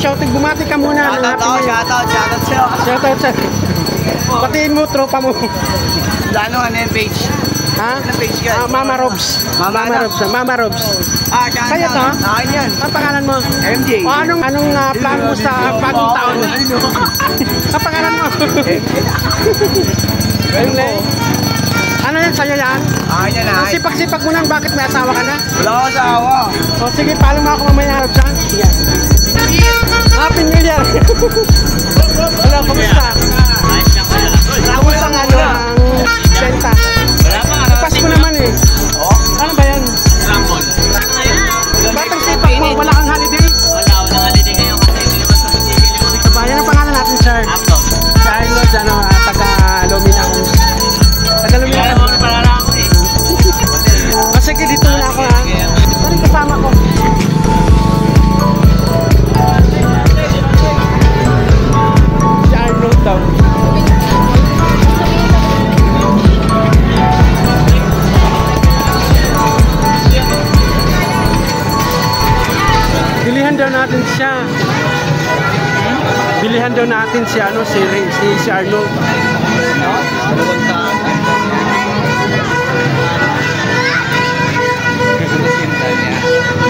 shoutout, bumati ka muna. Shoutout sa'yo. Shoutout sa'yo. Patiin mo, tropa mo. Ano yung page? Ha? Ano page ka? Mama Robs. Mama Robs. Kaya to? Akin yan. Ang pangalan mo? MJ. O anong plano mo sa bagong taon? Ang pangalan mo? Ano yan? Sa'yo yan? Akin yan. Ang sipak-sipak mo lang, bakit may asawa ka na? Wala akong asawa. O sige, paano mo ako mamaya Robs ha? Sige. Happy New Year! Hello, kumusta? Kumusta nga ang benta? Pasko naman eh. Ano ba yan? Ba't ang sipak mo? Wala kang holiday? Walang holiday ngayon kasi hindi naman sa Aba, yan ang pangalan natin, sir. Sir Arnold, taga-Lumina Homes. Taga-Lumina Homes. Sige, dito na ako ha. Parang kasama ko. Si Arnold daw. Bilihan daw natin siya. Bilihan daw natin si Arnold.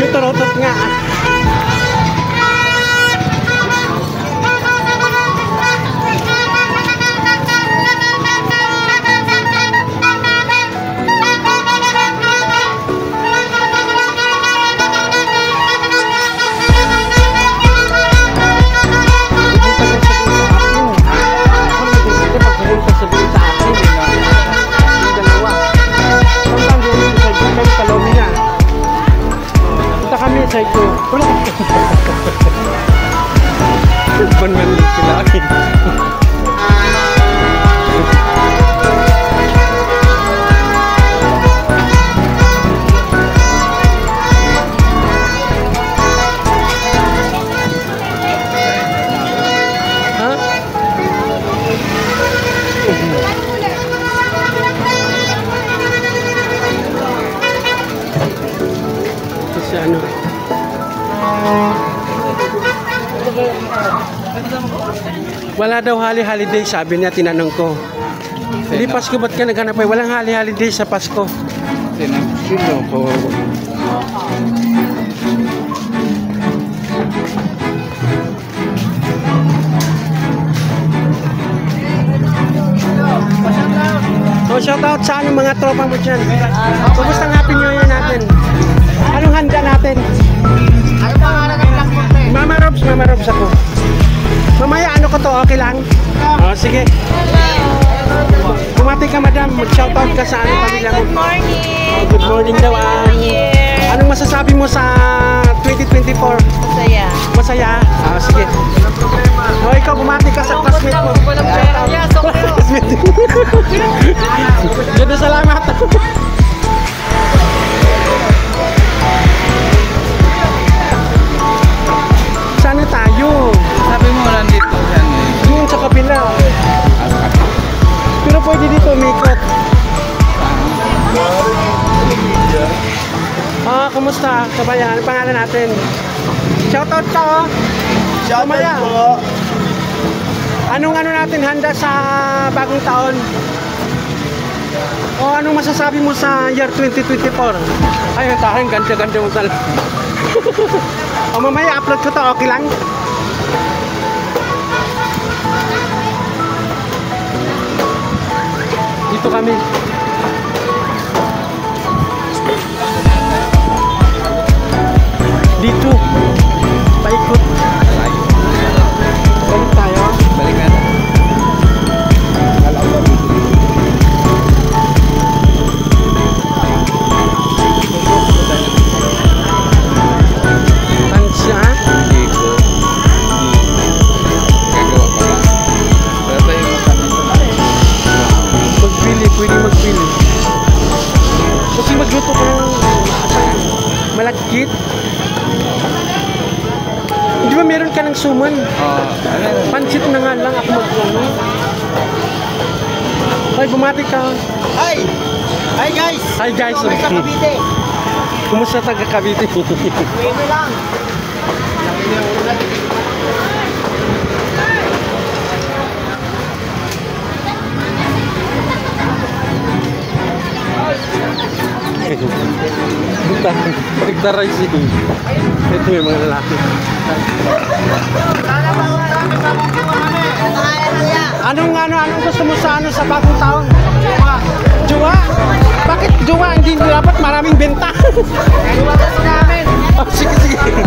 Yung turotot nga. Say ko. Ban-ban sila akin. Ha? Kasi ano? Wala daw holiday, sabi niya, tinanong ko. Hindi Pasko, ba't ka naghanap ay? Walang holiday sa Pasko. Sino ko? So shoutout sa anong mga tropa mo dyan. Kumusta ang Happy New Year natin? Anong handa natin? Mama Robs ako. Mamaya ano ko to, okay lang? Oh, sige. Bumati ka madam, mag-shoutout ka sa anong pamilya mo. Good morning. Oh, good morning daw. Anong masasabi mo sa 2024? Masaya. Masaya? Ah, sige. Oh, ikaw bumati ka sa classmate mo. Classmate. Ganda, salamat. Sana tayo. Sabi mo nandito yan eh. Doon sa kabila. Pero pwede dito umikot. Kumusta? Kabayan, ano pangalan natin? Shoutout ka oh. Shoutout po. Anong natin handa sa bagong taon? O anong masasabi mo sa year 2024? Ay, tahan, ganda-ganda mo talaga. O mamaya upload ko to, okay lang? Dito kami. Dito. Paikot. Balik tayo. Balikan. Tansya. Hindi ko. Gagawa pa ba? Pero tayo Magbili, pwede magbili. Kasi magluto ko ng malagkit. Di ba meron ka ng suman? Pansit na nga lang ako magluto. Ay, bumati ka. Hi! Hi guys! Hi guys. Sa Cavite. Kumusta taga Cavite? Pwede lang. Pagta-rising. Ito yung mga lalaki. Anong gusto mo sa sa bagong taon? Jowa. Bakit jowa? Hindi dapat maraming benta. Jowa kasi namin. Oh, sige.